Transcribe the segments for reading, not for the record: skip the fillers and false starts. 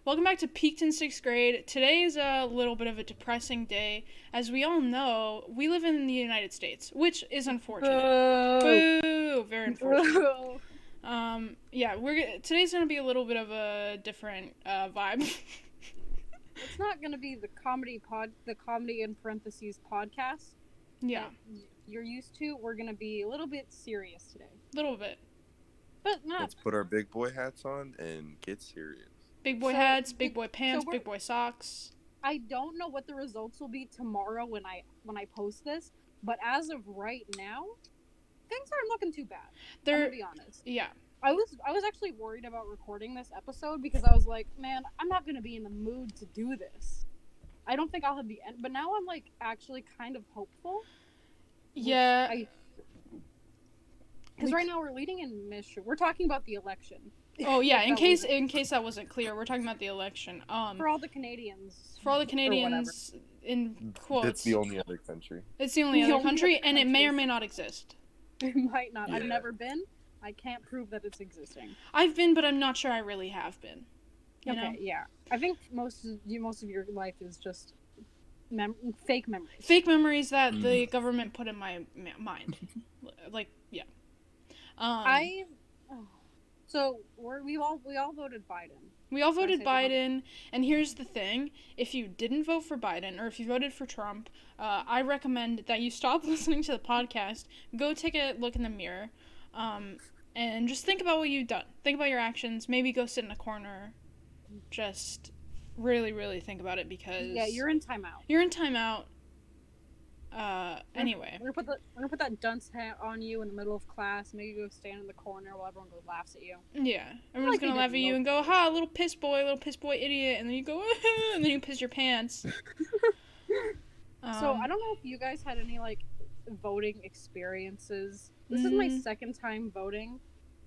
Welcome back to Peaked in 6th grade. Today is a little bit of a depressing day. As we all know, we live in the United States, which is unfortunate. Boo! Very unfortunate. Today's gonna be a little bit of a different vibe. It's not gonna be the comedy in parentheses podcast. Yeah. You're used to. We're gonna be a little bit serious today. A little bit. But not. Let's put our big boy hats on and get serious. Big boy hats, big boy pants, big boy socks. I don't know what the results will be tomorrow when I post this, but as of right now, things aren't looking too bad. I'm gonna be honest. Yeah. I was actually worried about recording this episode because I was like, man, I'm not gonna be in the mood to do this. I don't think I'll have the end, but now I'm like actually kind of hopeful. Yeah. Because right now we're leading in Michigan. We're talking about the election. Oh yeah, in case that wasn't clear, we're talking about the election. For all the Canadians. For all the Canadians, in quotes. It's the only other country. It's the only other country, and it may or may not exist. It might not. Yeah. I've never been. I can't prove that it's existing. I've been, but I'm not sure I really have been. You know? Yeah. I think most of your life is just fake memories. Fake memories that the government put in my mind. Like, yeah. So we all voted Biden. We all voted Biden, and here's the thing: if you didn't vote for Biden, or if you voted for Trump, I recommend that you stop listening to the podcast, go take a look in the mirror, and just think about what you've done. Think about your actions. Maybe go sit in a corner. Just really, really think about it because you're in timeout. You're in timeout. Anyway, we're gonna put that dunce hat on you in the middle of class. Make you go stand in the corner while everyone laughs at you. Yeah, everyone's gonna laugh at you and go, "Ha, little piss boy, idiot," and then you go, and then you piss your pants. So I don't know if you guys had any like voting experiences. This is my second time voting.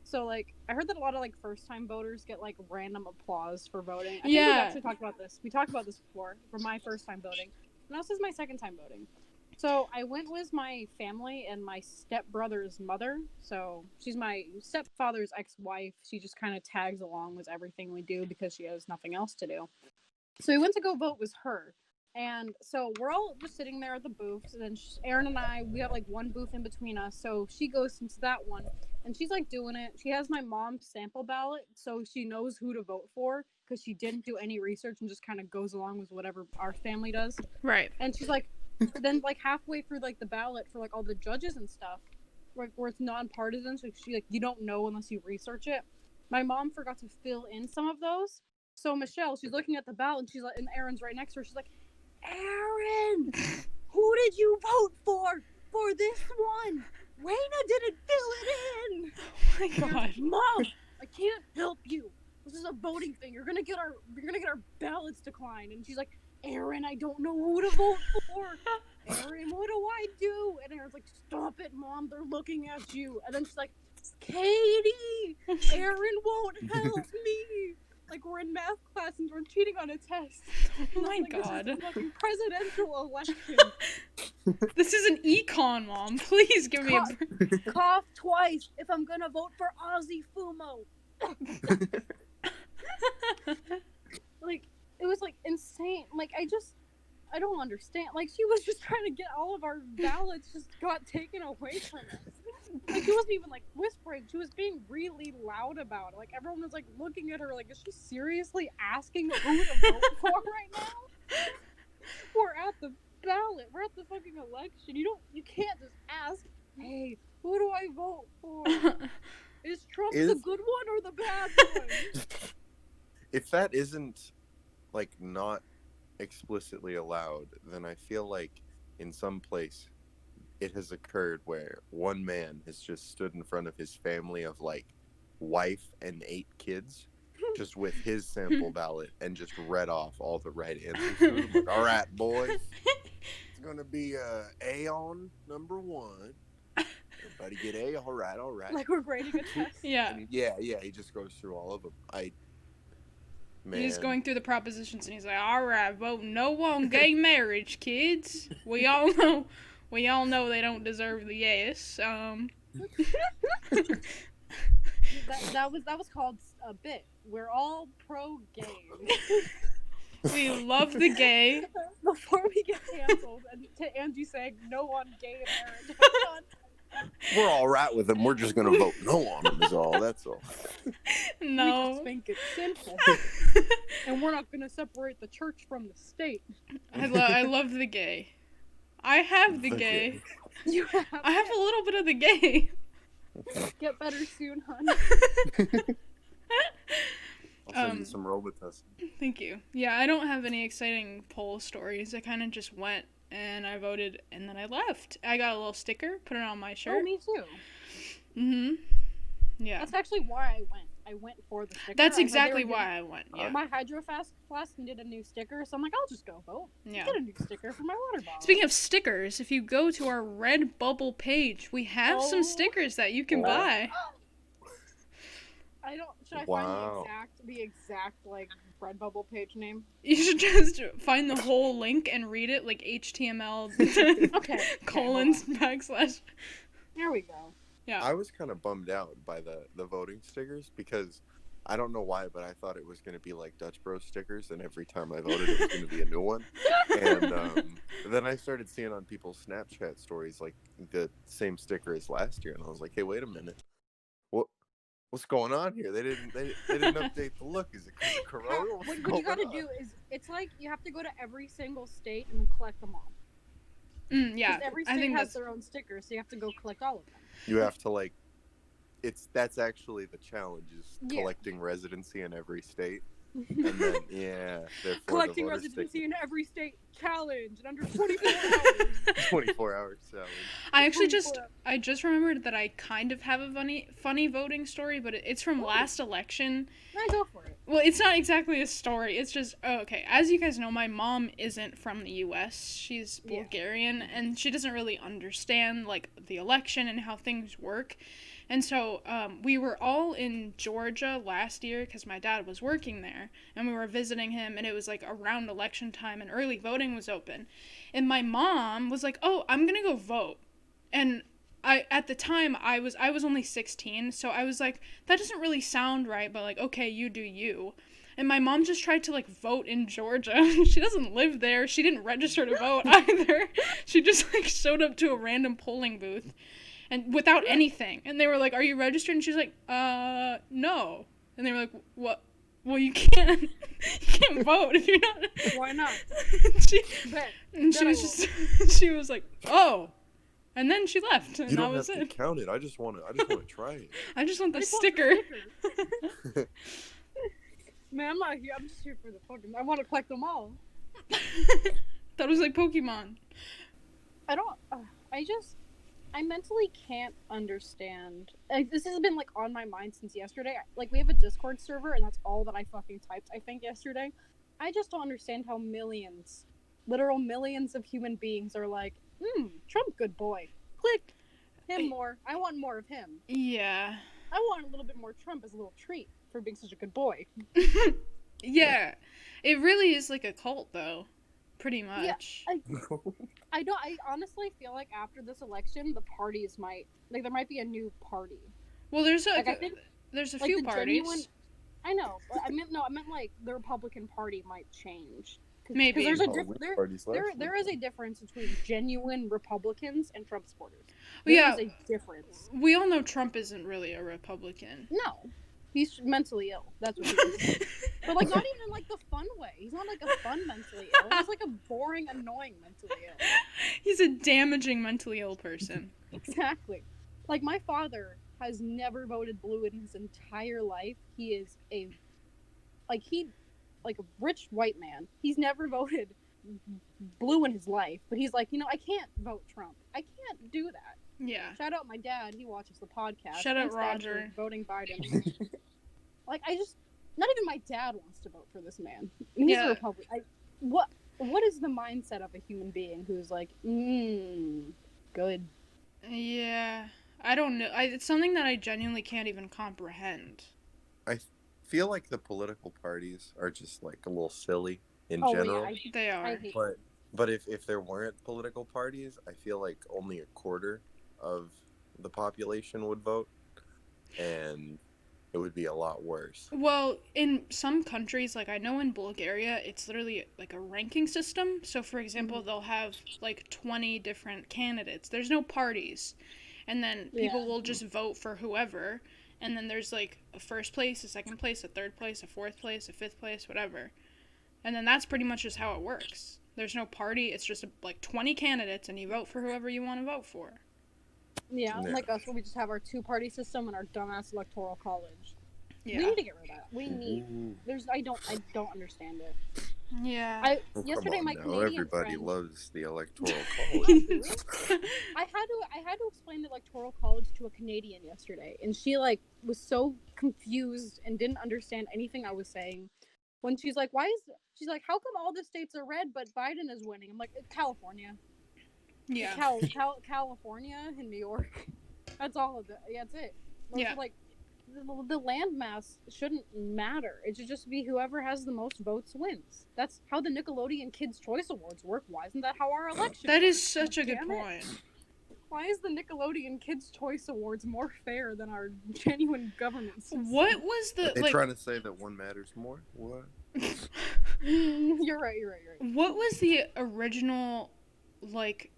So like I heard that a lot of like first time voters get like random applause for voting. I think we've actually talked about this. We talked about this before for my first time voting. Now this is my second time voting. So I went with my family and my stepbrother's mother. So she's my stepfather's ex-wife. She just kind of tags along with everything we do because she has nothing else to do. So we went to go vote with her. And so we're all just sitting there at the booths. And then Erin and I, we have like one booth in between us. So she goes into that one. And she's like doing it. She has my mom's sample ballot. So she knows who to vote for because she didn't do any research and just kind of goes along with whatever our family does. Right. And she's like, then like halfway through like the ballot for like all the judges and stuff, where it's nonpartisan, so she like you don't know unless you research it. My mom forgot to fill in some of those, so Michelle, she's looking at the ballot and she's like, and Erin's right next to her. She's like, Erin, who did you vote for this one? Raina didn't fill it in. Oh my god, Mom, I can't help you. This is a voting thing. You're gonna get our ballots declined. And she's like, Erin, I don't know who to vote for. Erin, what do I do? And Erin's like, stop it, Mom. They're looking at you. And then she's like, Catie, Erin won't help me. Like, we're in math class and we're cheating on a test. Oh my like, god. This is a fucking presidential election. This is an econ, Mom. Please give me a... Cough twice if I'm gonna vote for Ozzy Fumo. Like, it was, like, insane. Like, I don't understand. Like, she was just trying to get all of our ballots just got taken away from us. Like, she wasn't even, like, whispering. She was being really loud about it. Like, everyone was, like, looking at her like, is she seriously asking who to vote for right now? We're at the ballot. We're at the fucking election. You can't just ask, hey, who do I vote for? Is Trump the good one or the bad one? If that isn't like not explicitly allowed, then I feel like in some place it has occurred where one man has just stood in front of his family of like wife and 8 kids just with his sample ballot and just read off all the right answers to him. Like, all right, boys, it's gonna be A on number 1. Everybody get A. All right. Like we're grading a test. Yeah. He just goes through all of them. Man. He's going through the propositions and he's like, all right, vote no on gay marriage, kids. We all know they don't deserve the yes. That was called a bit. We're all pro-gay. We love the gay. Before we get canceled, and to Angie saying no on gay marriage. We're all right with them. We're just gonna vote no on them. Is all. That's all. No. We just think it's sinful, and we're not gonna separate the church from the state. I love the gay. I have the gay. You have. I have a little bit of the gay. Get better soon, hon. I'll send you some Robitussin. Thank you. Yeah, I don't have any exciting poll stories. I kind of just went and I voted and then I left. I got a little sticker, put it on my shirt. Oh, me too. Mm-hmm. Yeah. That's actually why I went. I went for the sticker. That's exactly why I went. Yeah. My Hydro Flask needed a new sticker, so I'm like, I'll just go vote. Yeah. Get a new sticker for my water bottle. Speaking of stickers, if you go to our Redbubble page, we have some stickers that you can buy. Should I find the exact like Redbubble page name? You should just find the whole link and read it like HTML colons /. There we go. Yeah. I was kind of bummed out by the voting stickers because I don't know why, but I thought it was going to be like Dutch Bros stickers, and every time I voted, it was going to be a new one. And then I started seeing on people's Snapchat stories like the same sticker as last year, and I was like, hey, wait a minute. What's going on here? They didn't update the look. Is it Corona? What you gotta do is it's like you have to go to every single state and then collect them all. Yeah, every state has their own stickers, so you have to go collect all of them. You have to that's actually the challenge is collecting residency in every state. And then, collecting residency in every state challenge in under 24 hours. 24 hours challenge. I actually I just remembered that I kind of have a funny voting story, but it's from last election. I go for it. Well, it's not exactly a story. It's just, okay. As you guys know, my mom isn't from the U.S. She's Bulgarian, and she doesn't really understand, like, the election and how things work. And so we were all in Georgia last year because my dad was working there, and we were visiting him, and it was like around election time, and early voting was open. And my mom was like, oh, I'm going to go vote. And at the time, I was only 16, so I was like, that doesn't really sound right, but like, okay, you do you. And my mom just tried to, like, vote in Georgia. She doesn't live there. She didn't register to vote either. She just, like, showed up to a random polling booth. And without anything. And they were like, are you registered? And she's like, no. And they were like, what? Well, you can't vote if you're not. Why not? She was like, oh. And then she left, and that was it. You don't have to count it. I just want to try it. I just want the sticker. Man, I'm not here. I'm just here for the fucking. I want to collect them all. That was like Pokemon. I mentally can't understand. This has been, like, on my mind since yesterday. Like, we have a Discord server, and that's all that I fucking typed, I think, yesterday. I just don't understand how literal millions of human beings are like, Trump, good boy. Click him more. I want more of him. Yeah. I want a little bit more Trump as a little treat for being such a good boy. Yeah. It really is like a cult, though. Pretty much. Yeah, I honestly feel like after this election, the parties there might be a new party. Well, there's a few parties. I know, but I meant like the Republican Party might change. Maybe. There's there is a difference between genuine Republicans and Trump supporters. There is a difference. We all know Trump isn't really a Republican. No. He's mentally ill. That's what he is. But, like, not even, like, the fun way. He's not, like, a fun mentally ill. He's, like, a boring, annoying mentally ill. He's a damaging mentally ill person. Exactly. Like, my father has never voted blue in his entire life. He is a rich white man. He's never voted blue in his life. But he's like, I can't vote Trump. I can't do that. Yeah. Shout out my dad. He watches the podcast. Shout out Roger. Voting Biden. Like, not even my dad wants to vote for this man. He's a Republican. What is the mindset of a human being who's like, good? Yeah. I don't know. It's something that I genuinely can't even comprehend. I feel like the political parties are just, like, a little silly in general. Yeah, they are. But if there weren't political parties, I feel like only a quarter of the population would vote. And it would be a lot worse. Well, in some countries, like I know in Bulgaria, it's literally like a ranking system. So, for example, they'll have like 20 different candidates. There's no parties. And then people will just vote for whoever. And then there's like a first place, a second place, a third place, a fourth place, a fifth place, whatever. And then that's pretty much just how it works. There's no party. It's just like 20 candidates, and you vote for whoever you want to vote for. Yeah, like us, where we just have our two-party system and our dumbass electoral college. Yeah. We need to get rid of that. We need. I don't understand it. Yeah. Yesterday, my Canadian everybody friend, loves the electoral college. I had to explain the electoral college to a Canadian yesterday, and she like was so confused and didn't understand anything I was saying. When she's like, she's like, how come all the states are red but Biden is winning? I'm like, California. Yeah. California and New York. That's all of it. Yeah, that's it. Yeah. Like, the landmass shouldn't matter. It should just be whoever has the most votes wins. That's how the Nickelodeon Kids' Choice Awards work. Why isn't that how our election That works? is such a good point. Why is the Nickelodeon Kids' Choice Awards more fair than our genuine government system? What was the... Are they trying to say that one matters more? What? You're right. What was the original, like...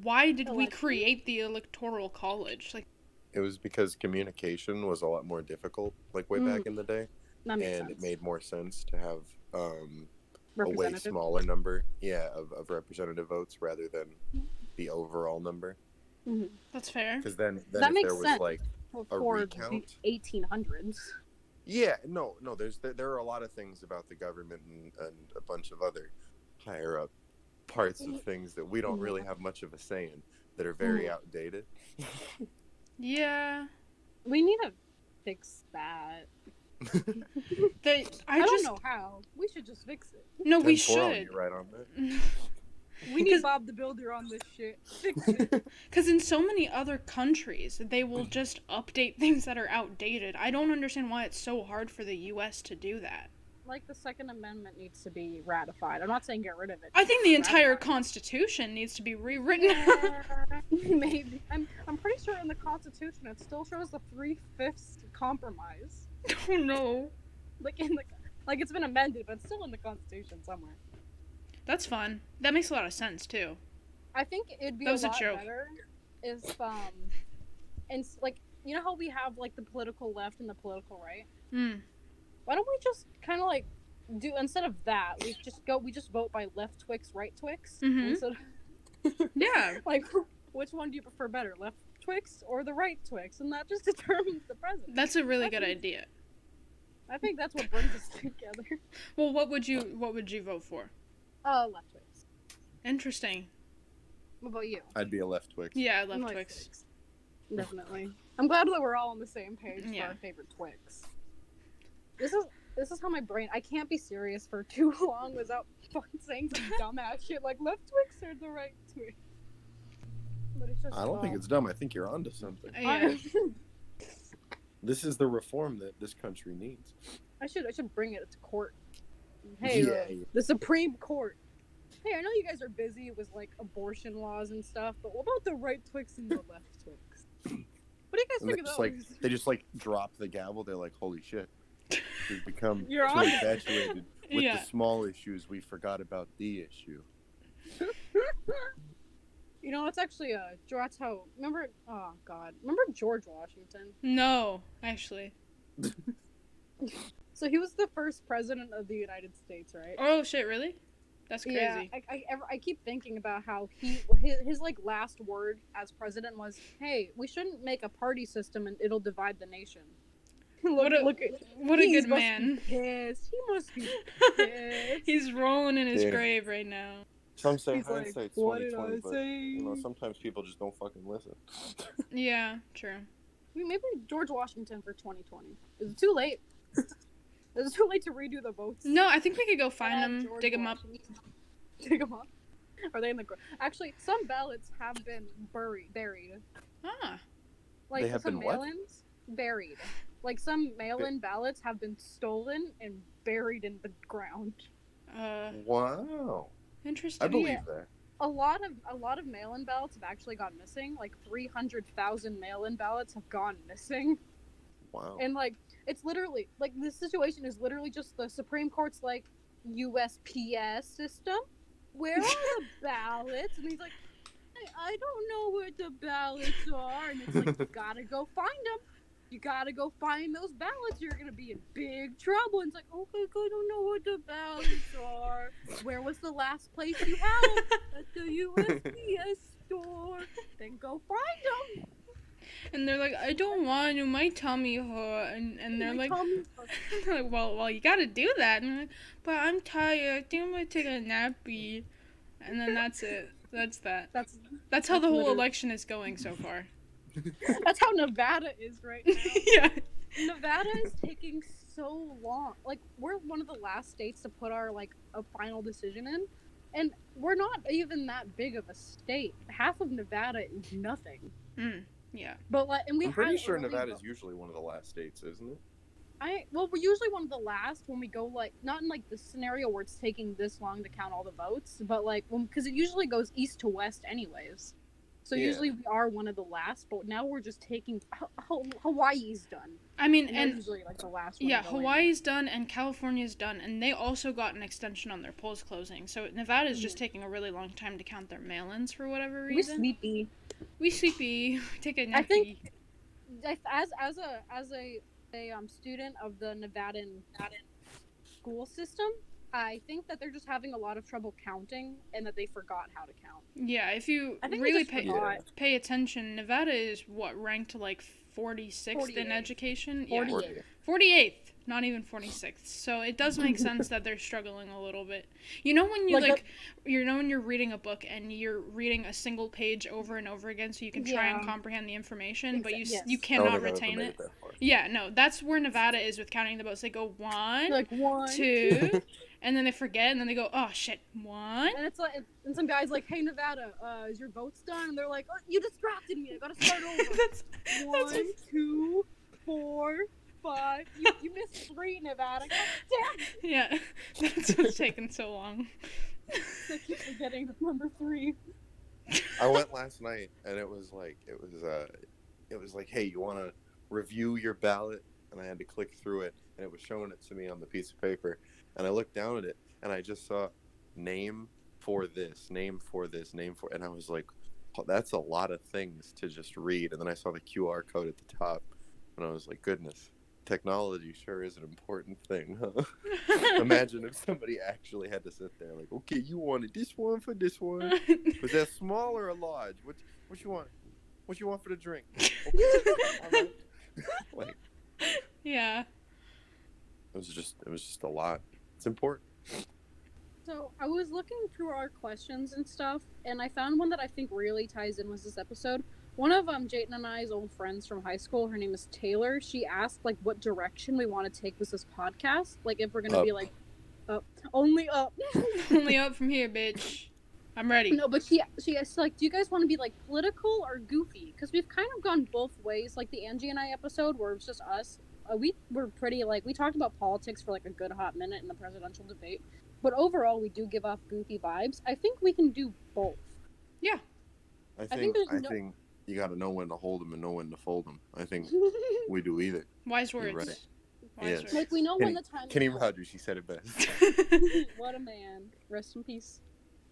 Why did we create the electoral college? Like, it was because communication was a lot more difficult, like way back in the day, and it made more sense to have a way smaller number, of representative votes rather than the overall number. Mm-hmm. That's fair. Because then that if makes there was sense. like a recount, the 1800s. Yeah, no. There are a lot of things about the government and a bunch of other higher up parts of things that we don't really have much of a say in that are very outdated. Yeah. We need to fix that. I don't know how. We should just fix it. No, we should. You're right on that. We need Bob the Builder on this shit. Fix it. Because in so many other countries, they will just update things that are outdated. I don't understand why it's so hard for the U.S. to do that. Like, the Second Amendment needs to be ratified. I'm not saying get rid of it. I think the entire Constitution needs to be rewritten. Maybe. I'm pretty sure in the Constitution it still shows the 3/5 compromise. Oh no. Like it's been amended, but it's still in the Constitution somewhere. That's fun. That makes a lot of sense too. I think it'd be a lot better if and like, you know how we have like the political left and the political right? Why don't we just kind of like do, instead of that, we just vote by left Twix, right Twix? Instead of, yeah. Like, which one do you prefer better, left Twix or the right Twix? And that just determines the president. That's a really good idea. I think that's what brings us together. Well, what would you vote for? Left Twix. Interesting. What about you? I'd be a left Twix. Yeah, left Twix. Definitely. I'm glad that we're all on the same page for our favorite Twix. This is how my brain. I can't be serious for too long without fucking saying some dumbass shit like left Twix or the right Twix. But it's just. I don't think it's dumb. I think you're onto something. Yeah. This is the reform that this country needs. I should bring it to court. Hey, the Supreme Court. Hey, I know you guys are busy with like abortion laws and stuff, but what about the right Twix and the left Twix? What do you guys think of those? They just like drop the gavel. They're like, holy shit. We've become You're too infatuated with the small issues. We forgot about the issue. You know, it's actually that's how. Remember? Oh God, remember George Washington? No, actually. So he was the first president of the United States, right? Oh shit! Really? That's crazy. Yeah, I keep thinking about how his like last word as president was, "Hey, we shouldn't make a party system and it'll divide the nation." What a good man. He must be pissed. He's rolling in his grave right now. Some say hindsight's like, 20/20, but you know, sometimes people just don't fucking listen. Yeah, true. Maybe George Washington for 2020. Is it too late? Is it too late to redo the votes? No, I think we could go find them, dig them up. Dig them up? Are they in the ground? Actually, some ballots have been buried. Ah. Like, they have some been what? mail-ins buried. Like, some mail-in ballots have been stolen and buried in the ground. Wow. Interesting. I believe that. A lot of mail-in ballots have actually gone missing. Like 300,000 mail-in ballots have gone missing. Wow. And like, it's literally like this situation is literally just the Supreme Court's like USPS system. Where are the ballots? And he's like, I don't know where the ballots are. And it's like, you gotta go find them. You gotta go find those ballots. You're gonna be in big trouble. And it's like, okay, I don't know where the ballots are. Where was the last place you had them? At the USPS store. Then go find them. And they're like, I don't want to. My tummy hurt. And they're like, they're like, well, you gotta do that. And I'm like, but I'm tired. I think I'm gonna take a nappy. And then that's it. That's that. That's how the whole election is going so far. That's how Nevada is right now. Yeah. Nevada is taking so long. Like, we're one of the last states to put our, like, a final decision in. And we're not even that big of a state. Half of Nevada is nothing. Yeah. But, like, and I'm pretty sure Nevada's usually one of the last states, isn't it? Well, we're usually one of the last when we go, like, not in, like, the scenario where it's taking this long to count all the votes, but, like, because it usually goes east to west anyways. So usually we are one of the last, but now we're just taking Hawaii's done. I mean, and usually like the last one. Yeah, Hawaii's done and California's done, and they also got an extension on their polls closing. So Nevada's just taking a really long time to count their mail-ins for whatever reason. We sleepy. Take a nappy. I think as a student of the Nevadan school system, I think that they're just having a lot of trouble counting and that they forgot how to count. Yeah, if you really pay attention, Nevada is ranked like 46th in education? 48th, not even 46th. So it does make sense that they're struggling a little bit. You know when when you're reading a book and you're reading a single page over and over again so you can try and comprehend the information, but you cannot retain it. Yeah, no, that's where Nevada is with counting the votes. They go 1, 2, and then they forget, and then they go, oh shit, 1. And it's like, and some guy's like, hey Nevada, is your votes done? And they're like, oh, you distracted me. I gotta start over. 1, 2, 4, 5. You missed 3, Nevada. God damn. Yeah, that's what's taking so long. I keep forgetting number 3. I went last night, and it was like, hey, you want to review your ballot? And I had to click through it, and it was showing it to me on the piece of paper. And I looked down at it, and I just saw name for this, name for this, name for... And I was like, oh, that's a lot of things to just read. And then I saw the QR code at the top, and I was like, goodness, technology sure is an important thing, huh? Imagine if somebody actually had to sit there like, okay, you wanted this one for this one. Was that small or a large? What you want? What you want for the drink? Okay. Like, yeah. It was just a lot. It's important. So I was looking through our questions and stuff, and I found one that I think really ties in with this episode. One of Jayton and I's old friends from high school, her name is Taylor. She asked like what direction we want to take with this podcast. Like if we're gonna be like up, only up, only up from here, bitch. I'm ready. No, but she asked like, do you guys want to be like political or goofy? Because we've kind of gone both ways. Like the Angie and I episode where it was just us. We were pretty, like, we talked about politics for, like, a good hot minute in the presidential debate. But overall, we do give off goofy vibes. I think we can do both. Yeah. I think you got to know when to hold them and know when to fold them. I think we do either. Wise words. Right. Wise words. Like, we know when the time Kenny Rogers, she said it best. What a man. Rest in peace.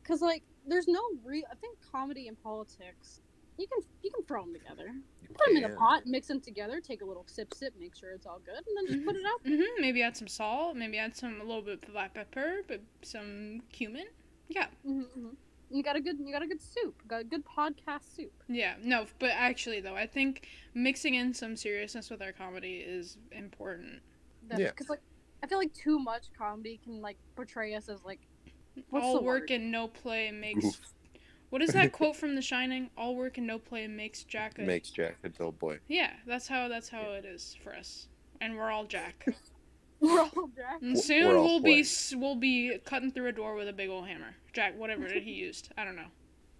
Because, like, there's no I think comedy and politics... You can throw them together. Put them in a pot, mix them together, take a little sip, make sure it's all good, and then just put it out there. Maybe add some salt, maybe add a little bit of black pepper, but some cumin. Yeah. You got a good soup. Got a good podcast soup. Yeah. No, but actually though, I think mixing in some seriousness with our comedy is important. Yeah. Because like, I feel like too much comedy can like portray us as like all work and no play makes. Oof. What is that quote from The Shining? All work and no play makes Jack a dull boy. Yeah, that's how it is for us, and we're all Jack. We're all Jack. And soon we'll be cutting through a door with a big old hammer. Jack, whatever he used, I don't know.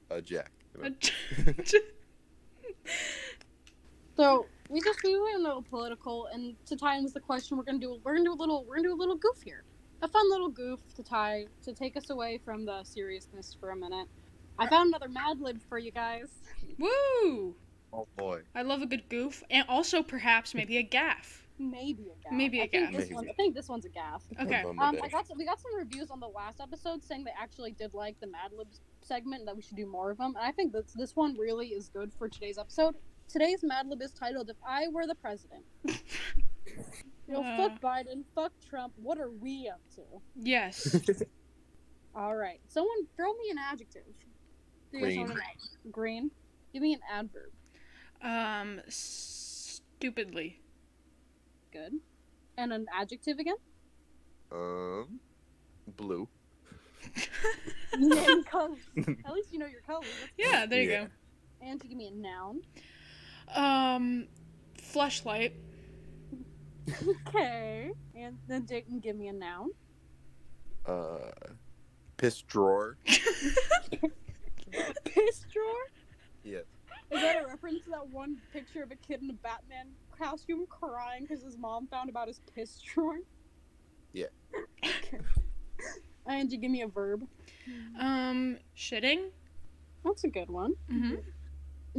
A Jack. So we went a little political, and to tie in with the question, we're gonna do a little goof here, a fun little goof to take us away from the seriousness for a minute. I found another Mad Lib for you guys. Woo! Oh boy. I love a good goof, and also perhaps maybe a gaff. Maybe a gaff. Maybe a gaff. I think this one's a gaff. Okay. We got some reviews on the last episode saying they actually did like the Mad Libs segment and that we should do more of them. And I think this one really is good for today's episode. Today's Mad Lib is titled "If I Were the President." Fuck Biden, fuck Trump. What are we up to? Yes. All right. Someone throw me an adjective. Green. Green. Give me an adverb. Stupidly. Good. And an adjective again? Blue. Yeah, colors. At least you know your colors. Yeah, there you go. Angie, give me a noun. Fleshlight. Okay. And then Jayton, give me a noun. Piss drawer. Piss drawer? Yes. Is that a reference to that one picture of a kid in a Batman costume crying because his mom found about his piss drawer? Yeah. Okay. Angie, give me a verb. Shitting. That's a good one. Mm-hmm.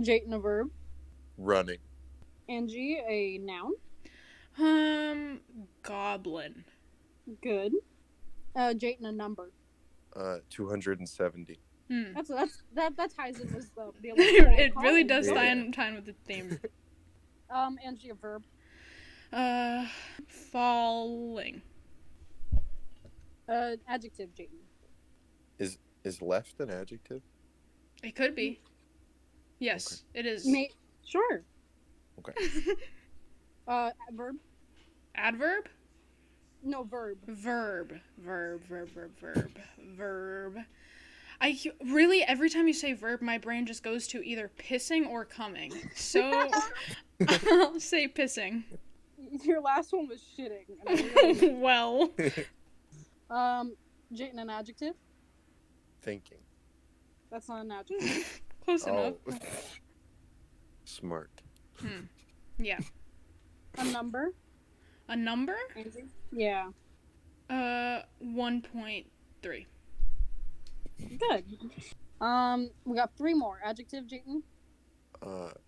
Jayton, a verb. Running. Angie, a noun. Goblin. Good. Jayton, a number. 270. That ties in with the It really does tie in with the theme. Angie, a verb. Falling. Adjective, Jayton. Is left an adjective? It could be. Yes, it is. Sure. Okay. Verb. Adverb? No, verb. Verb. Really, every time you say verb, my brain just goes to either pissing or coming. So, I'll say pissing. Your last one was shitting. Well. Jayton, an adjective? Thinking. That's not an adjective. Close enough. Smart. Yeah. A number? A number? Yeah. 1.3. Good. We got 3 more. Adjective, Jayton?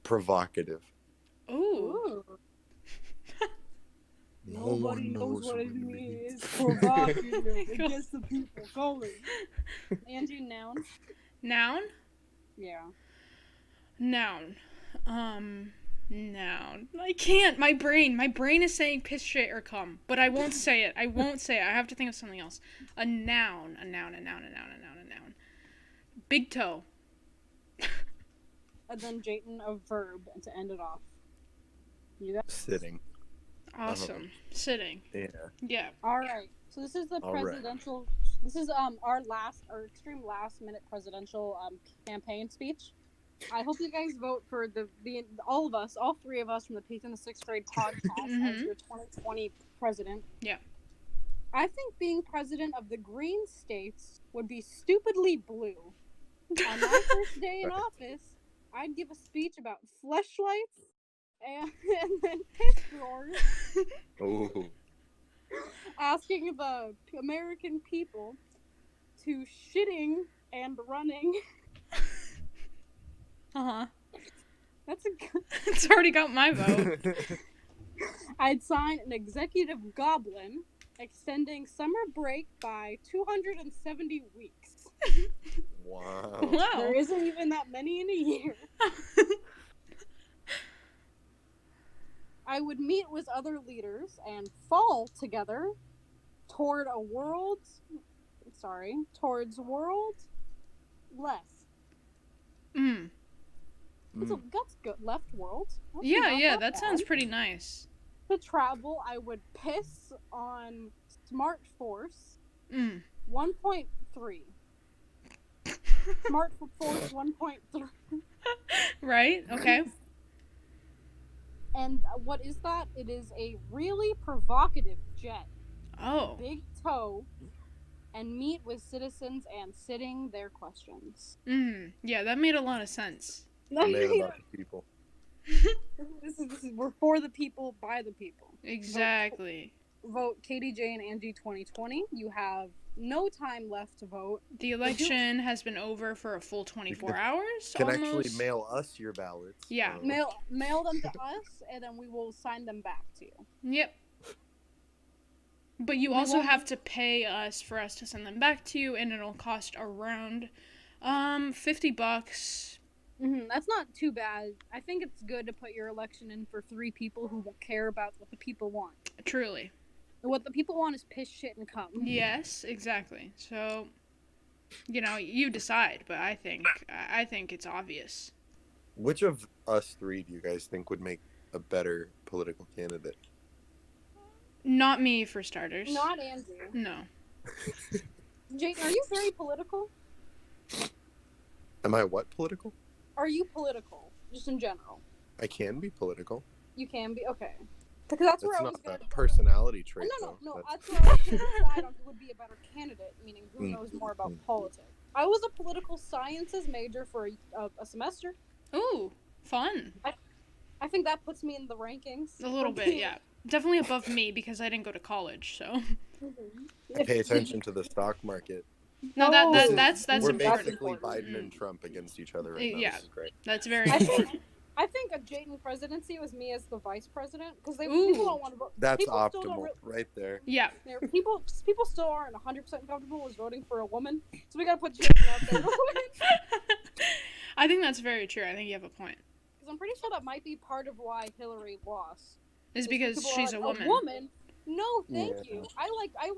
Provocative. Ooh. Nobody knows what it means. Provocative. It gets the people going. Angie, noun? Noun? Yeah. Noun. Noun. I can't. My brain is saying piss, shit, or cum, but I won't say it. I have to think of something else. A noun. Big toe. And then Jayton, a verb, and to end it off. You got Sitting. Awesome. Sitting. Yeah. All right. So this is the presidential. This is our extreme last minute presidential campaign speech. I hope you guys vote for all of us, all 3 of us from the Peace in the 6th Grade podcast as your 2020 president. Yeah. I think being president of the green states would be stupidly blue. On my first day in office, I'd give a speech about fleshlights and then piss drawers. Oh. Asking the American people to shitting and running. That's a good. It's already got my vote. I'd sign an executive goblin extending summer break by 270 weeks. Wow. There isn't even that many in a year. I would meet with other leaders and fall together towards world less. That's good. Left world. Yeah, that sounds pretty nice. To travel, I would piss on Smart Force 1.3. Smart Force 1.3. Right? Okay. And what is that? It is a really provocative jet. Oh. Big toe. And meet with citizens and sitting their questions. Yeah, that made a lot of sense. Made about the people. This is we're for the people, by the people. Exactly. Vote Catie, J, and Angie 2020. You have no time left to vote. The election has been over for a full 24 hours. Can almost. actually mail us your ballots. Yeah. Mail them to us, and then we will sign them back to you. Yep. But you also have to pay us for us to send them back to you, and it'll cost around $50. That's not too bad. I think it's good to put your election in for 3 people who will care about what the people want. Truly. What the people want is piss, shit, and cum. Yes, exactly. So, you decide, but I think it's obvious. Which of us 3 do you guys think would make a better political candidate? Not me, for starters. Not Angie. No. Jayton, are you very political? Am I what political? Are you political, just in general? I can be political. You can be? Okay. Because that's where I was That's going not a personality trait. No, though. that's where I was going to decide on who would be a better candidate, meaning who knows more about politics. I was a political sciences major for a semester. Ooh, fun. I think that puts me in the rankings. A little bit, yeah. Definitely above me because I didn't go to college, so. I pay attention to the stock market. No, that's We're important. basically Biden and Trump against each other right now. Yeah. This is great. That's very important. I think a Jayton presidency was me as the vice president because Ooh. people don't want to vote. That's People still optimal, don't right there. Yeah. People still aren't 100% comfortable with voting for a woman, so we gotta put Jayton out there. I think that's very true. I think you have a point. Because I'm pretty sure that might be part of why Hillary lost. It's because people are she's like, a woman. A woman? No, thank Yeah. you. I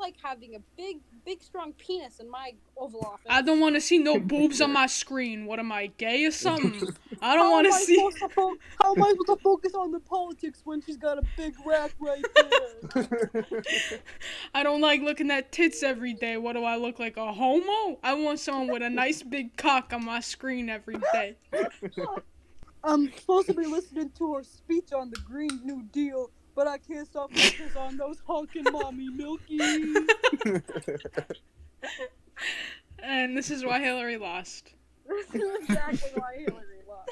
like having a big, strong penis in my Oval Office. I don't want to see no boobs on my screen. What am I, gay or something? I don't want to see. How am I supposed to focus on the politics when she's got a big rack right there? I don't like looking at tits every day. What do I look like, a homo? I want someone with a nice big cock on my screen every day. I'm supposed to be listening to her speech on the Green New Deal, but I can't stop focus on those honking mommy milkies. And this is why Hillary lost. This is exactly why Hillary lost.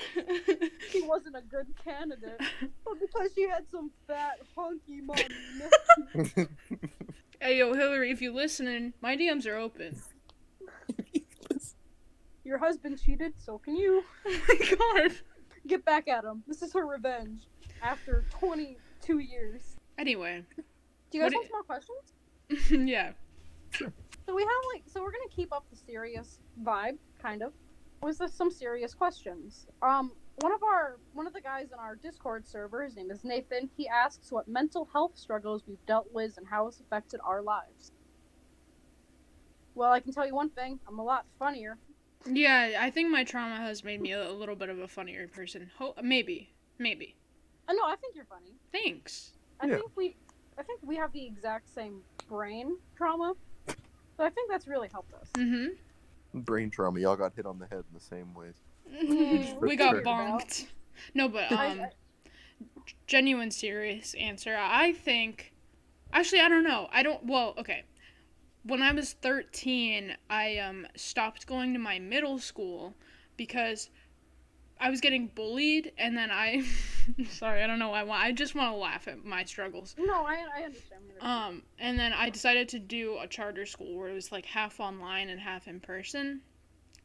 She wasn't a good candidate, but because she had some fat honky mommy milkies. Hey, yo, Hillary, if you're listening, my DMs are open. Your husband cheated, so can you. Oh my god. Get back at him. This is her revenge after 22 years. Anyway. Do you guys have some more questions? Yeah. So we have so we're gonna keep up the serious vibe, kind of. Was there some serious questions? One of the guys in our Discord server, his name is Nathan. He asks what mental health struggles we've dealt with and how it's affected our lives. Well, I can tell you one thing. I'm a lot funnier. Yeah, I think my trauma has made me a little bit of a funnier person. Maybe. No, I think you're funny. Thanks. I think we have the exact same brain trauma. So I think that's really helped us. Mm-hmm. Brain trauma. Y'all got hit on the head in the same ways. We got bonked. No, but genuine serious answer. I think. Actually, I don't know. Well, okay. When I was 13, I stopped going to my middle school because I was getting bullied, and then sorry, I don't know why. I just want to laugh at my struggles. No, I understand. And then I decided to do a charter school where it was like half online and half in person.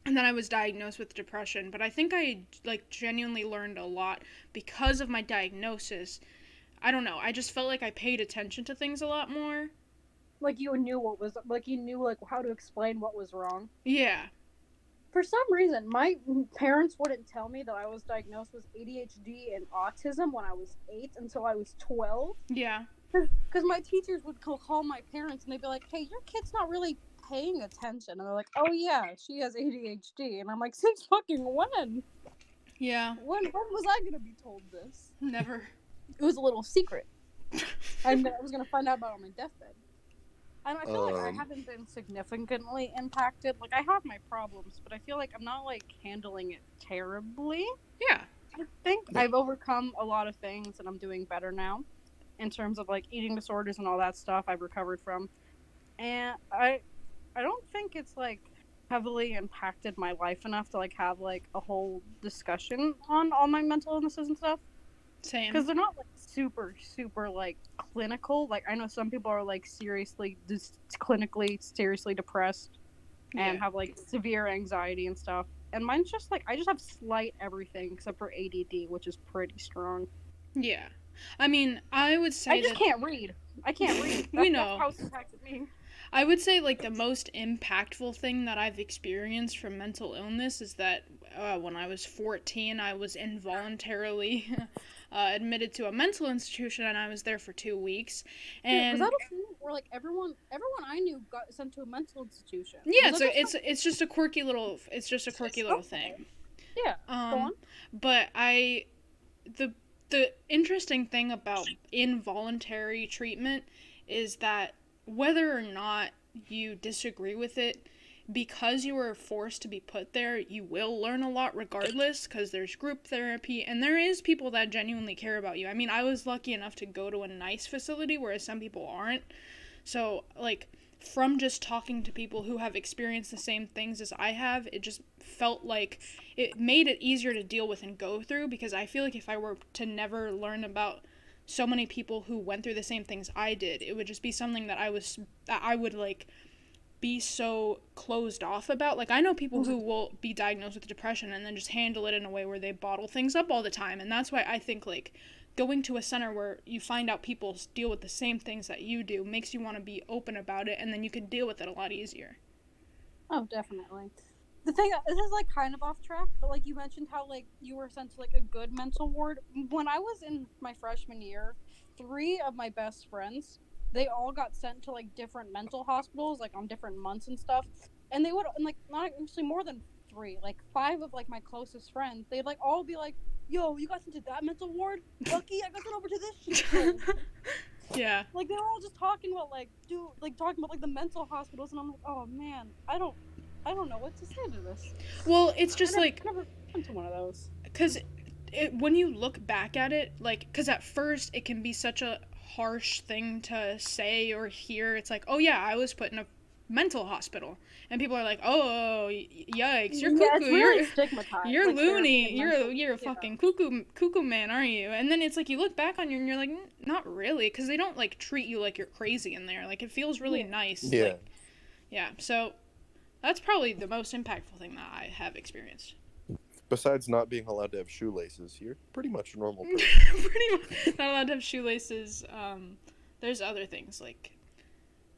And then I was diagnosed with depression, but I think I genuinely learned a lot because of my diagnosis. I don't know. I just felt like I paid attention to things a lot more. Like you knew how to explain what was wrong. Yeah. For some reason, my parents wouldn't tell me that I was diagnosed with ADHD and autism when I was 8 until I was 12. Yeah. Because my teachers would call my parents and they'd be like, hey, your kid's not really paying attention. And they're like, oh yeah, she has ADHD. And I'm like, since fucking when? Yeah. When was I going to be told this? Never. It was a little secret. I was going to find out about it on my deathbed. And I feel like I haven't been significantly impacted. Like, I have my problems, but I feel like I'm not, handling it terribly. Yeah. I think I've overcome a lot of things, and I'm doing better now. In terms of, eating disorders and all that stuff I've recovered from. And I don't think it's, heavily impacted my life enough to, have, a whole discussion on all my mental illnesses and stuff. Same. Because they're not, super, super, clinical. Like, I know some people are like clinically seriously depressed and have like severe anxiety and stuff. And mine's just like I just have slight everything except for ADD, which is pretty strong. Yeah. I mean, I would say I just can't read. I can't read. We know. That's how it's impacted me. I would say, like, the most impactful thing that I've experienced from mental illness is that when I was 14, I was involuntarily admitted to a mental institution, and I was there for 2 weeks. And was that a thing where, like, everyone I knew got sent to a mental institution? Yeah, so it's just a quirky little thing. Yeah. Go on. But the interesting thing about involuntary treatment is that whether or not you disagree with it, because you were forced to be put there, you will learn a lot regardless, because there's group therapy, and there is people that genuinely care about you. I mean, I was lucky enough to go to a nice facility, whereas some people aren't. So, like, from just talking to people who have experienced the same things as I have, it just felt like it made it easier to deal with and go through, because I feel like if I were to never learn about so many people who went through the same things I did, it would just be something that I would like be so closed off about. Like, I know people who will be diagnosed with depression and then just handle it in a way where they bottle things up all the time, and that's why I think, like, going to a center where you find out people deal with the same things that you do makes you want to be open about it, and then you can deal with it a lot easier. Oh, definitely. The thing, this is like kind of off track, but like you mentioned how like you were sent to like a good mental ward. When I was in my freshman year, 3 of my best friends, they all got sent to like different mental hospitals, like on different months and stuff. And they would, and like not actually more than 3, like 5 of like my closest friends, they'd like all be like, "Yo, you got sent to that mental ward? Lucky I got sent over to this shit." Yeah. Like they were all just talking about like the mental hospitals, and I'm like, oh man, I don't know what to say to this. Well, it's just I like never went to one of those. Because when you look back at it, like, because at first it can be such a harsh thing to say or hear. It's like, oh yeah, I was put in a mental hospital, and people are like, oh yikes, you're cuckoo, it's really stigmatized. You're like, loony, you're a fucking cuckoo man, aren't you? And then it's like you look back on you and you're like, not really, because they don't like treat you like you're crazy in there. Like, it feels really nice. Yeah. Like, yeah. So that's probably the most impactful thing that I have experienced. Besides not being allowed to have shoelaces, you're pretty much a normal person. Pretty much not allowed to have shoelaces. There's other things like.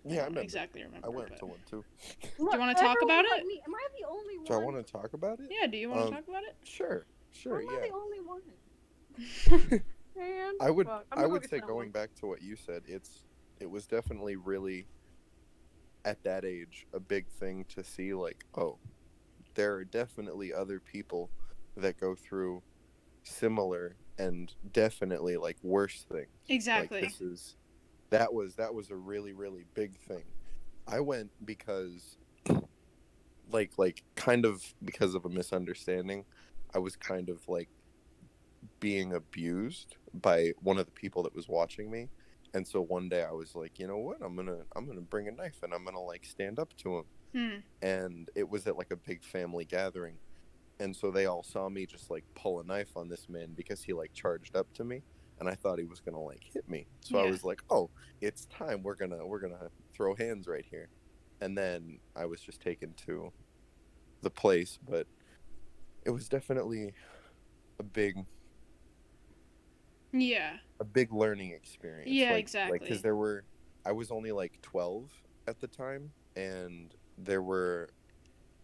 Yeah, I remember. Exactly remember. I went to one too. Do you want to talk about it? Am I the only one? Do I want to talk about it? Yeah. Do you want to talk about it? Sure. Am I the only one? Man, I would say going back to what you said, it was definitely really at that age a big thing to see, like, oh, there are definitely other people that go through similar and definitely like worse things. Exactly. Like, that was a really, really big thing. I went because like kind of because of a misunderstanding. I was kind of like being abused by one of the people that was watching me. And so one day I was like, you know what? I'm gonna bring a knife and I'm gonna like stand up to him. And it was at like a big family gathering. And so they all saw me just like pull a knife on this man because he like charged up to me, and I thought he was gonna like hit me. So I was like, oh, it's time. We're gonna throw hands right here. And then I was just taken to the place, but it was definitely a big learning experience. Yeah, like, exactly. Like, because I was only like 12 at the time, and there was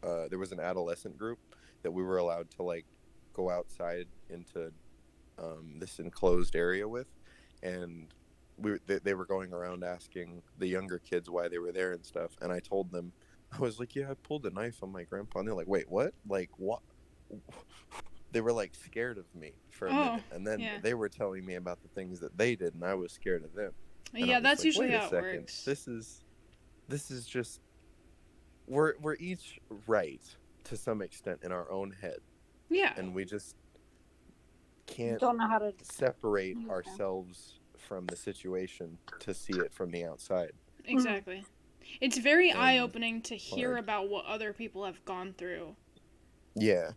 an adolescent group that we were allowed to like go outside into this enclosed area with, and they were going around asking the younger kids why they were there and stuff, and I told them, I was like, yeah, I pulled a knife on my grandpa, and they're like, wait, what? Like, what? They were like scared of me for a minute, and then they were telling me about the things that they did, and I was scared of them. And yeah, that's like, usually how it works. This is just we're each right to some extent in our own head. Yeah. And we just can't don't know how to separate ourselves from the situation to see it from the outside. Exactly. It's very eye-opening to hear about what other people have gone through. Yeah.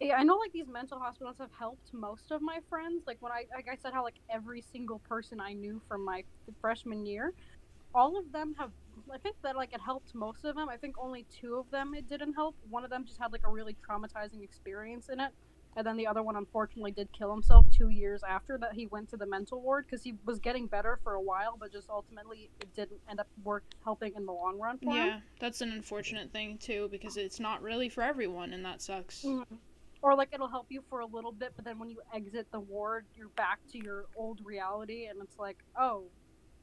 Yeah, I know, like, these mental hospitals have helped most of my friends. Like, like I said, how, like, every single person I knew from my freshman year, all of them have, I think that, like, it helped most of them. I think only 2 of them it didn't help. One of them just had, like, a really traumatizing experience in it. And then the other one, unfortunately, did kill himself 2 years after that. He went to the mental ward because he was getting better for a while, but just ultimately it didn't end up helping in the long run for him. Yeah, that's an unfortunate thing, too, because it's not really for everyone, and that sucks. Mm-hmm. Or, like, it'll help you for a little bit, but then when you exit the ward, you're back to your old reality, and it's like, oh,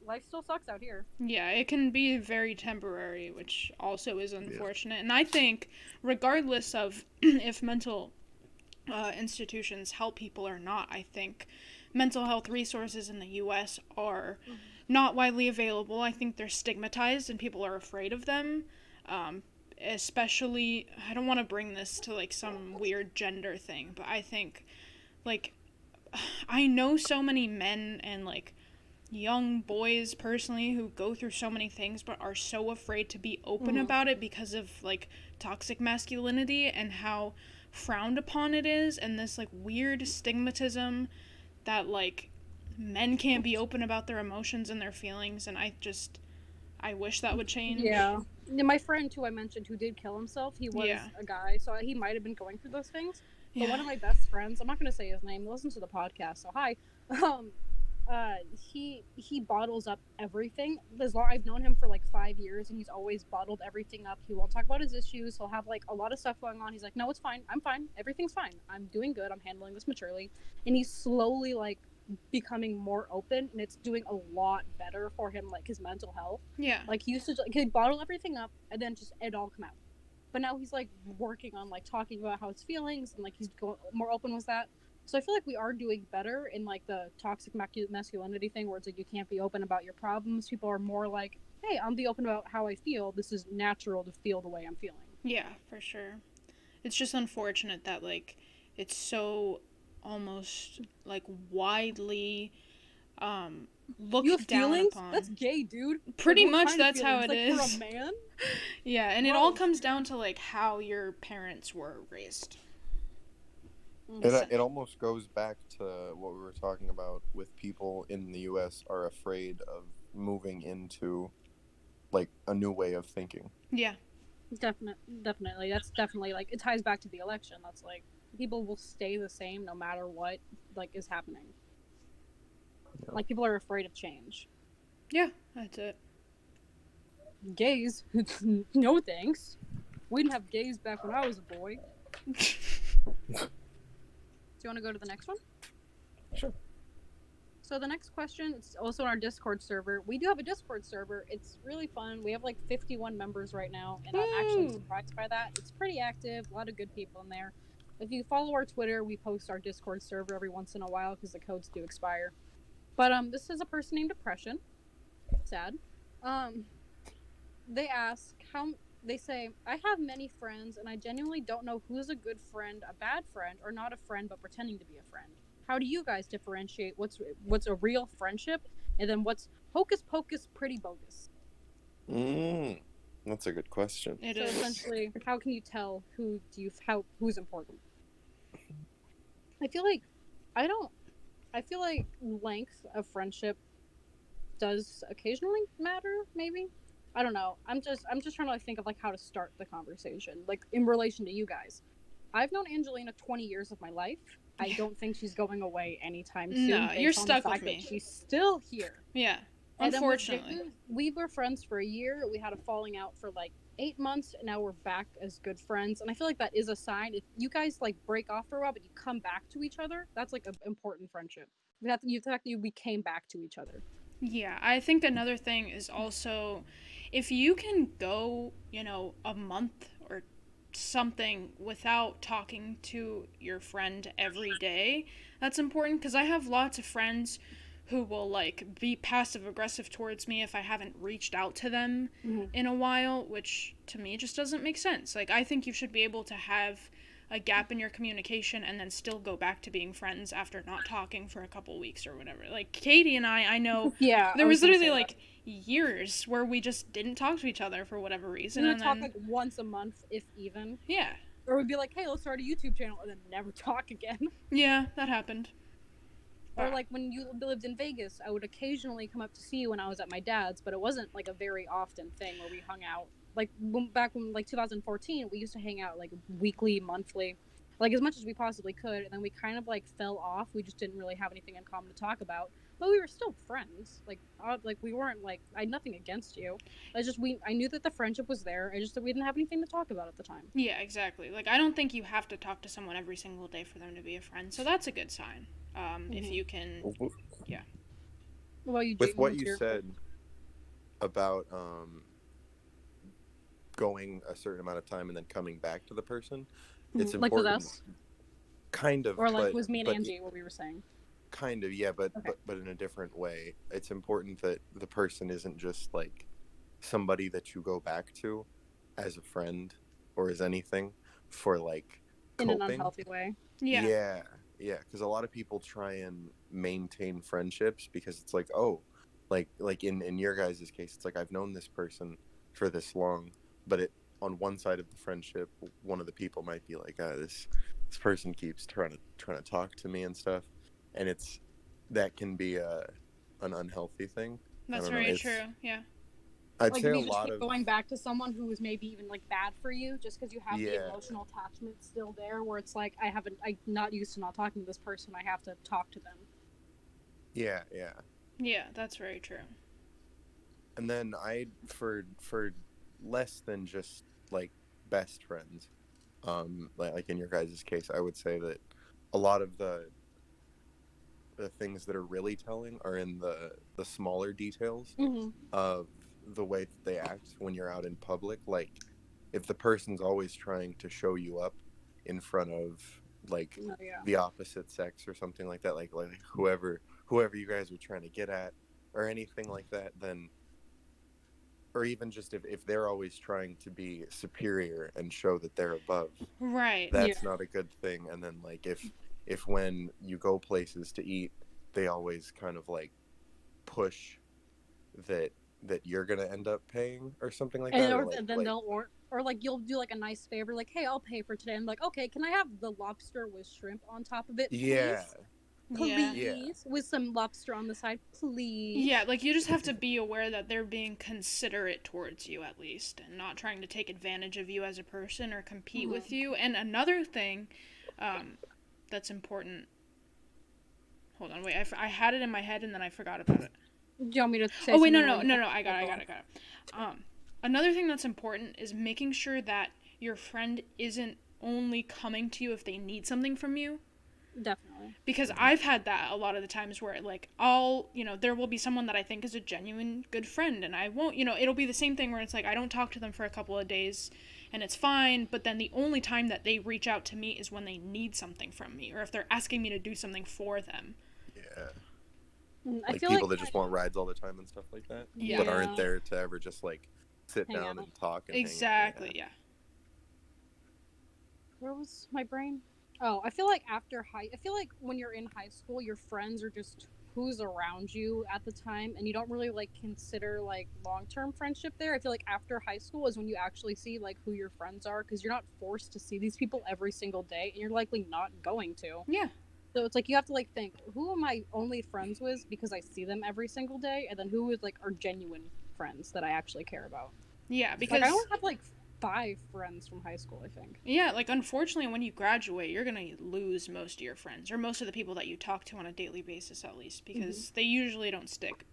life still sucks out here. Yeah, it can be very temporary, which also is unfortunate. Yeah. And I think, regardless of if mental institutions help people or not, I think mental health resources in the U.S. are not widely available. I think they're stigmatized and people are afraid of them. Especially, I don't want to bring this to, like, some weird gender thing, but I think, like, I know so many men and, like, young boys personally who go through so many things but are so afraid to be open about it because of, like, toxic masculinity and how frowned upon it is, and this, like, weird stigmatism that, like, men can't be open about their emotions and their feelings, and I wish that would change. Yeah. My friend who I mentioned who did kill himself, he was a guy, so he might have been going through those things. But one of my best friends, I'm not going to say his name, he listens to the podcast, so hi. He bottles up everything. I've known him for like 5 years, and he's always bottled everything up. He won't talk about his issues. He'll have, like, a lot of stuff going on. He's like, no, it's fine. I'm fine. Everything's fine. I'm doing good. I'm handling this maturely. And he's slowly, like, becoming more open, and it's doing a lot better for him, like, his mental health. Yeah. Like, he used to, like, he'd bottle everything up and then just it all come out. But now he's, like, working on, like, talking about how his feelings, and, like, he's more open with that. So I feel like we are doing better in, like, the toxic masculinity thing, where it's like you can't be open about your problems. People are more like, hey, I'll be open about how I feel. This is natural to feel the way I'm feeling. Yeah, for sure. It's just unfortunate that, like, it's so almost, like, widely looked you have down feelings? upon. That's gay, dude. Pretty like, much that's how it like, is. For a man? Yeah, and it all comes down to, like, how your parents were raised. It almost goes back to what we were talking about with people in the U.S. are afraid of moving into, like, a new way of thinking. Yeah. Definitely. That's definitely, like, it ties back to the election. That's, like, people will stay the same no matter what, like, is happening. Yeah. Like, people are afraid of change. Yeah, that's it. Gays? No thanks. We didn't have gays back when I was a boy. Do you want to go to the next one? Sure. So the next question, it's also on our Discord server. We do have a Discord server. It's really fun. We have like 51 members right now, and I'm actually surprised by that. It's pretty active. A lot of good people in there. If you follow our Twitter, we post our Discord server every once in a while because the codes do expire. But this is a person named Depression. Sad. They ask They say, I have many friends, and I genuinely don't know who's a good friend, a bad friend, or not a friend but pretending to be a friend. How do you guys differentiate what's a real friendship, and then what's hocus pocus pretty bogus? That's a good question. It is. Essentially, how can you tell who's important? I feel like length of friendship does occasionally matter, maybe. I don't know. I'm just trying to, like, think of, like, how to start the conversation, like, in relation to you guys. I've known Angelina 20 years of my life. I don't think she's going away anytime soon. No, you're stuck with me. She's still here. Yeah, unfortunately. Jayton, we were friends for a year. We had a falling out for like 8 months, and now we're back as good friends. And I feel like that is a sign. If you guys, like, break off for a while, but you come back to each other, that's, like, an important friendship. The fact that we came back to each other. Yeah, I think another thing is also, if you can go, a month or something without talking to your friend every day, that's important, because I have lots of friends who will, like, be passive aggressive towards me if I haven't reached out to them in a while, which to me just doesn't make sense. Like, I think you should be able to have a gap in your communication and then still go back to being friends after not talking for a couple weeks or whatever. Like, Catie and I know there was literally, like, years where we just didn't talk to each other for whatever reason. We would talk, like, once a month, if even. Yeah. Or we'd be like, hey, let's start a YouTube channel, and then never talk again. Yeah, that happened. Or like when you lived in Vegas, I would occasionally come up to see you when I was at my dad's, but it wasn't like a very often thing where we hung out. Like back when like 2014, we used to hang out like weekly, monthly, like as much as we possibly could, and then we kind of like fell off. We just didn't really have anything in common to talk about, but we were still friends. Like we weren't like, I had nothing against you. I knew that the friendship was there. I just that we didn't have anything to talk about at the time. Yeah, exactly. Like, I don't think you have to talk to someone every single day for them to be a friend, so that's a good sign. If you can, yeah. Well, With what you said about going a certain amount of time and then coming back to the person, it's like important. with us, kind of, or like but, was me and but, Angie what we were saying. Kind of, yeah, but, Okay. but in a different way. It's important that the person isn't just like somebody that you go back to as a friend or as anything for like In coping. an unhealthy way. Yeah. Yeah, because a lot of people try and maintain friendships because it's like, oh, like in your guys' case, it's like I've known this person for this long, but it on one side of the friendship, one of the people might be like, this person keeps trying to talk to me and stuff, and that can be an unhealthy thing. That's very true. Yeah. I'd like say if a you just lot keep of going back to someone who was maybe even like bad for you just because you have Yeah. the emotional attachment still there, where it's like I'm not used to not talking to this person, I have to talk to them. Yeah. Yeah, that's very true. And then for less than just like best friends, like in your guys' case, I would say that a lot of the things that are really telling are in the smaller details of the way that they act when you're out in public. Like if the person's always trying to show you up in front of like the opposite sex or something like that, like whoever you guys are trying to get at or anything like that, then, or even just if they're always trying to be superior and show that they're above, right, that's not a good thing. And then like if when you go places to eat, they always kind of like push that you're gonna end up paying or something like that, or then they'll or like you'll do like a nice favor, like, hey, I'll pay for today. I'm like, okay, can I have the lobster with shrimp on top of it, please? Please, with some lobster on the side, please. Yeah, like you just have to be aware that they're being considerate towards you at least, and not trying to take advantage of you as a person or compete with you. And another thing that's important. Hold on, wait, I had it in my head and then I forgot about it. Do you want me to say? Oh wait, no, I got it. Another thing that's important is making sure that your friend isn't only coming to you if they need something from you. Definitely. Because I've had that a lot of the times where, like, there will be someone that I think is a genuine good friend, and I won't, it'll be the same thing where it's like, I don't talk to them for a couple of days, and it's fine, but then the only time that they reach out to me is when they need something from me, or if they're asking me to do something for them. Yeah. Like people that just want rides all the time and stuff like that, but aren't there to ever just, like, sit down and talk and exactly, hang out. Where was my brain? Oh, I feel like when you're in high school, your friends are just who's around you at the time, and you don't really like consider like long-term friendship there. I feel like after high school is when you actually see like who your friends are, because you're not forced to see these people every single day, and you're likely not going to. Yeah. So it's like you have to like think, who am I only friends with because I see them every single day, and then who is like are genuine friends that I actually care about. Yeah, because like, I only have like 5 friends from high school, I think. Yeah, like unfortunately when you graduate, you're gonna lose most of your friends, or most of the people that you talk to on a daily basis at least, because they usually don't stick.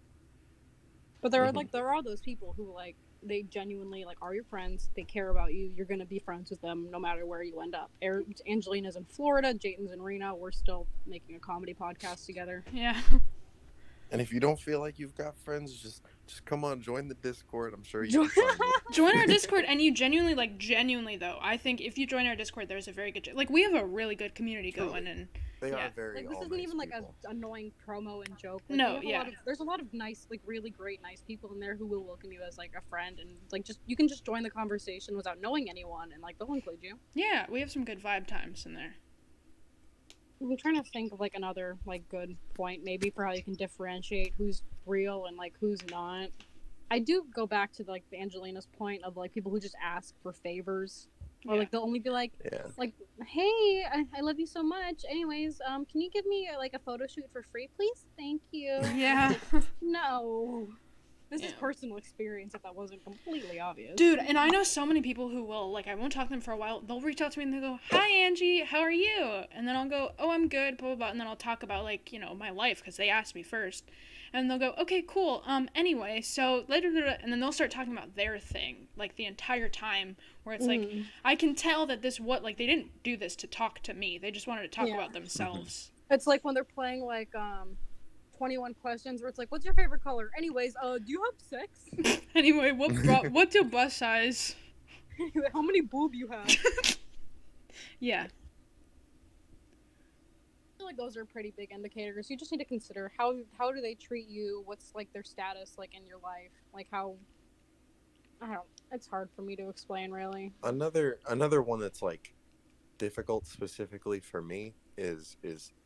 But there are those people who like they genuinely like are your friends, they care about you, you're gonna be friends with them no matter where you end up. Angelina's in Florida, Jayton's in Reno, we're still making a comedy podcast together. Yeah. And if you don't feel like you've got friends, just come on, join the Discord. I'm sure you can find me. Join our Discord, and you genuinely though, I think if you join our Discord, there's a very good, like, we have a really good community going, and they are very like, this isn't nice even like people. a annoying promo and joke. Like, no, there's a lot of nice, like really great, nice people in there who will welcome you as like a friend, and like you can just join the conversation without knowing anyone, and like they'll include you. Yeah, we have some good vibe times in there. I'm trying to think of like another like good point maybe for how you can differentiate who's real and like who's not. I do go back to like the Angelina's point of like people who just ask for favors. Or like they'll only be like, hey, I love you so much. Anyways, can you give me like a photo shoot for free, please? Thank you. Yeah. No. This is personal experience if that wasn't completely obvious. Dude, and I know so many people who will, like, I won't talk to them for a while. They'll reach out to me and they'll go, hi, Angie, how are you? And then I'll go, oh, I'm good, blah, blah, blah. And then I'll talk about, like, you know, my life because they asked me first. And they'll go, okay, cool. Anyway, so later, and then they'll start talking about their thing, like, the entire time, where it's like, I can tell that they didn't do this to talk to me. They just wanted to talk about themselves. It's like when they're playing, like, 21 questions where it's like, what's your favorite color? Anyways, do you have sex? Anyway, what's your bust size? How many boob you have? Yeah. I feel like those are pretty big indicators. You just need to consider how do they treat you? What's like their status like in your life? Like how I don't. It's hard for me to explain really. Another one that's like difficult specifically for me is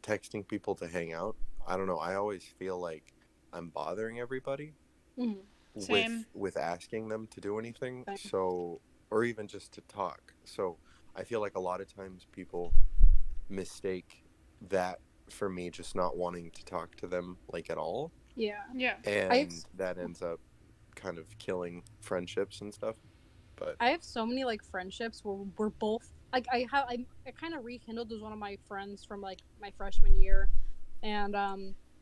texting people to hang out. I don't know. I always feel like I'm bothering everybody with asking them to do anything. Same. So, or even just to talk. So I feel like a lot of times people mistake that for me just not wanting to talk to them like at all. Yeah. Yeah. And that ends up kind of killing friendships and stuff. But I have so many like friendships where we're both like I kind of rekindled with one of my friends from like my freshman year. And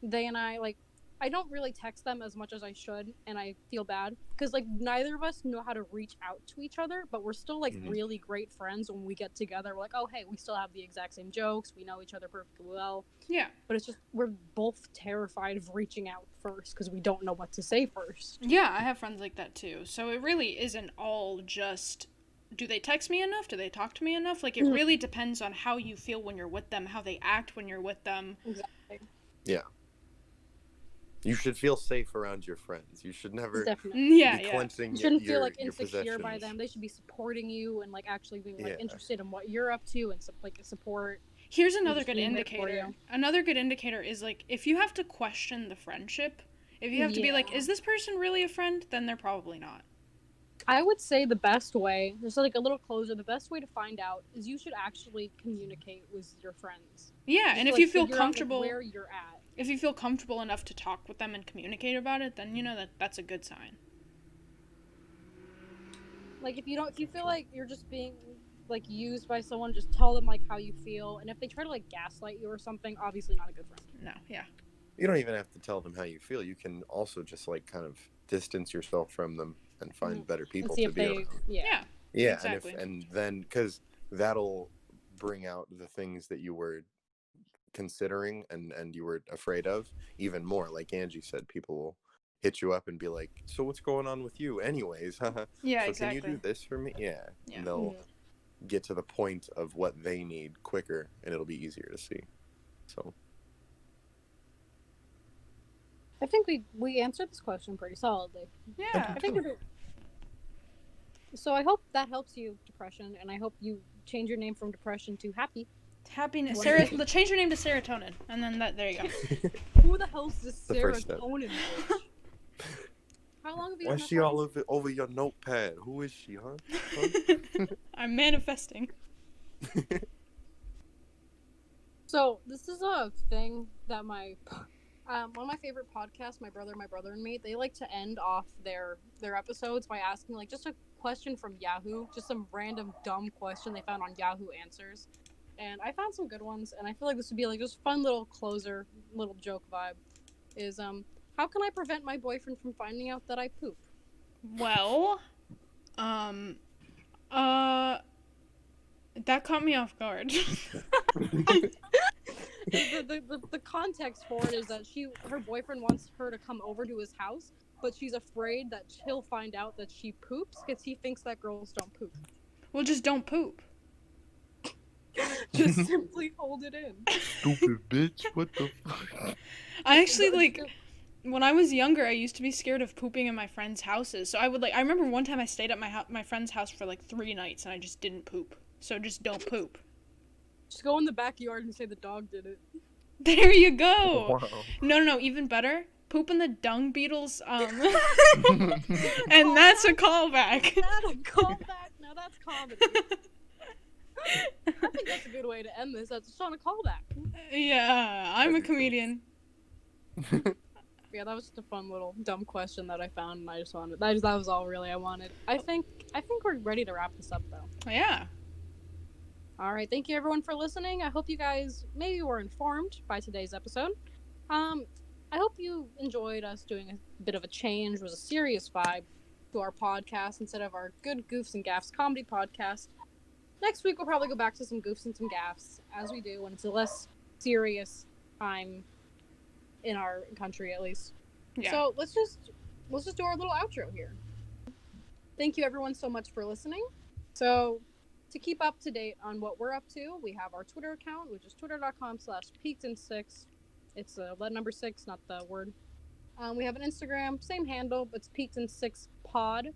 they and I, like, I don't really text them as much as I should, and I feel bad because like neither of us know how to reach out to each other, but we're still like really great friends. When we get together, we're like, oh hey, we still have the exact same jokes, we know each other perfectly well. Yeah. But it's just we're both terrified of reaching out first because we don't know what to say first. Yeah, I have friends like that too. So it really isn't all just, do they text me enough? Do they talk to me enough? Like, it really depends on how you feel when you're with them, how they act when you're with them. Exactly. yeah. You should feel safe around your friends. You should never Definitely. Yeah, be yeah. clenching You shouldn't your, feel like your insecure by possessions. them. They should be supporting you and like actually being like interested in what you're up to and like support. Here's another just good being there for indicator. you. Another good indicator is, like, if you have to question the friendship, if you have to be like, is this person really a friend? Then they're probably not. I would say the best way, just like a little closer, the best way to find out is you should actually communicate with your friends. Yeah, Just and if like, you feel figure out, comfortable, where you're at. if you feel comfortable enough to talk with them and communicate about it, then you know that's a good sign. Like if you feel like you're just being like used by someone, just tell them like how you feel. And if they try to like gaslight you or something, obviously not a good friend. No, yeah. You don't even have to tell them how you feel. You can also just like kind of distance yourself from them and find better people See to if be they, around. yeah. Yeah, exactly. and then because that'll bring out the things that you were considering and you were afraid of even more. Like Angie said, people will hit you up and be like, so what's going on with you anyways? Yeah, so exactly. can you do this for me? Yeah. Yeah. And they'll get to the point of what they need quicker and it'll be easier to see. So I think we answered this question pretty solidly. Yeah. I think so I hope that helps you, depression, and I hope you change your name from depression to happy. Happiness. Change your name to serotonin, and then there you go. Who the hell's this The first step. serotonin bitch? How long have you why been is she all over your notepad? Who is she, huh? I'm manifesting. So this is a thing that my one of my favorite podcasts, my brother and me, they like to end off their episodes by asking like just a question from Yahoo, just some random dumb question they found on Yahoo Answers. And I found some good ones, and I feel like this would be like just fun little closer, little joke vibe. Is how can I prevent my boyfriend from finding out that I poop? Well, that caught me off guard. The context for it is that her boyfriend wants her to come over to his house, but she's afraid that he'll find out that she poops because he thinks that girls don't poop. Well, just don't poop. Just simply hold it in. Stupid bitch, what the fuck? I actually, when I was younger, I used to be scared of pooping in my friends' houses. So I remember one time I stayed at my friend's house for 3 nights and I just didn't poop. So just don't poop. Just go in the backyard and say the dog did it. There you go. Wow. No, even better. Poop in the dung beetles, and that's a callback. That's a callback. Now that's comedy. good way to end this. That's just on a callback. Yeah, I'm a comedian. Yeah, that was just a fun little dumb question that I found, and I just wanted. That was all really I wanted. I think we're ready to wrap this up, though. Yeah. All right, thank you everyone for listening. I hope you guys maybe were informed by today's episode. I hope you enjoyed us doing a bit of a change. It was a serious vibe to our podcast instead of our good Goofs and Gaffs comedy podcast. Next week we'll probably go back to some Goofs and some Gaffs, as we do when it's a less serious time in our country, at least. Yeah. So let's just do our little outro here. Thank you everyone so much for listening. So to keep up to date on what we're up to, we have our Twitter account, which is twitter.com/peakedin6. It's the number 6, not the word. We have an Instagram, same handle, but it's peakedin6pod,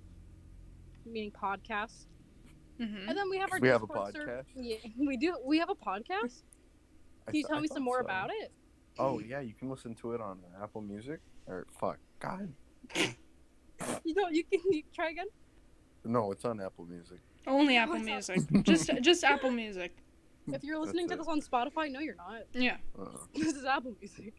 meaning podcast. Mm-hmm. And then we have our Discord a podcast. Yeah, we do. We have a podcast. Can you tell me some more about it? Oh yeah, you can listen to it on Apple Music. Or God. You try again? No, it's on Apple Music. Only Apple Music. just Apple Music. If you're listening to this on Spotify, no, you're not. Yeah. This is Apple Music.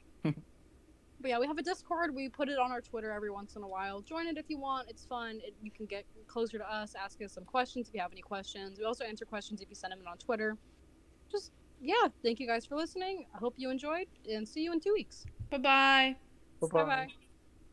But yeah, we have a Discord. We put it on our Twitter every once in a while. Join it if you want. It's fun. You can get closer to us, ask us some questions if you have any questions. We also answer questions if you send them in on Twitter. Yeah, thank you guys for listening. I hope you enjoyed, and see you in 2 weeks. Bye-bye. Bye-bye. Bye-bye.